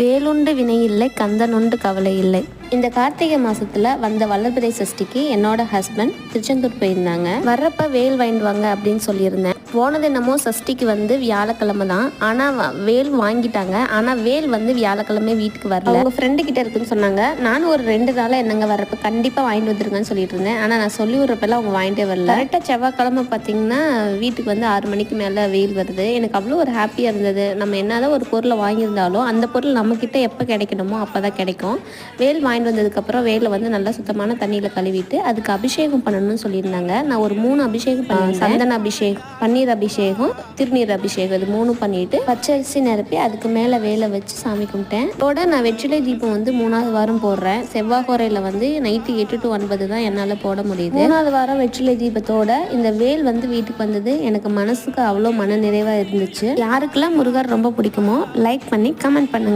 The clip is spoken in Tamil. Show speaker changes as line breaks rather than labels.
வேலுண்டு வினை இல்லை, கந்தனுண்டு கவலை இல்லை. இந்த கார்த்திகை மாசத்துல வந்த வளர்பிறை சஷ்டிக்கு என்னோட ஹஸ்பண்ட் திருச்செந்தூர் போயிருந்தாங்க. வர்றப்ப வேல் வாங்கிட்டு வாங்க அப்படின்னு சொல்லியிருந்தேன். போனது என்னமோ சஷ்டிக்கு வியாழக்கிழமை தான். ஆனா வேல் வாங்கிட்டாங்க. ஆனா வேல் வியாழக்கிழமை வீட்டுக்கு வரல. அவங்க ஃப்ரெண்டு கிட்ட இருக்குன்னு சொன்னாங்க. நானும் ஒரு 2 நாளா என்னங்க வர்றப்ப கண்டிப்பா வாங்கிட்டு வந்துருங்கன்னு சொல்லிட்டு இருந்தேன். ஆனா நான் சொல்லி விடுறப்பெல்லாம் அவங்க வாங்கிட்டே வரல. கரெக்டா செவ்வாய்க்கிழமை பார்த்தீங்கன்னா வீட்டுக்கு 6 மணிக்கு மேல வெயில் வருது. எனக்கு அவ்வளோ ஒரு ஹாப்பியா இருந்தது. நம்ம என்னதான் ஒரு பொருளை வாங்கியிருந்தாலும் அந்த பொருள் நம்ம கிட்ட எப்போ கிடைக்கணுமோ அப்பதான் கிடைக்கும். வேல் வாங்கிட்டு வந்ததுக்கப்புறம் வேலை நல்லா சுத்தமான தண்ணியில் கழுவிட்டு அதுக்கு அபிஷேகம் பண்ணணும்னு சொல்லியிருந்தாங்க. நான் ஒரு 3 அபிஷேகம் பண்ணேன். சந்தன அபிஷேகம், பன்னீர் அபிஷேகம், திருநீர் அபிஷேகம், இது 3 பண்ணிட்டு பச்சரிசி நிரப்பி அதுக்கு மேலே வேலை வச்சு சாமி கும்பிட்டேன். இதோட நான் வெற்றிலை தீபம் 3வது வாரம் போடுறேன். செவ்வாய்கோரையில் நைட்டு 8 to 9 தான் என்னால் போட முடியுது. 3வது வாரம் வெற்றிலை தீபத்தோட இந்த வேல் வீட்டுக்கு வந்தது எனக்கு மனசுக்கு அவ்வளோ மன நிறைவாக இருந்துச்சு. யாருக்கெல்லாம் முருகர் ரொம்ப பிடிக்குமோ லைக் பண்ணி கமெண்ட் பண்ணுங்க.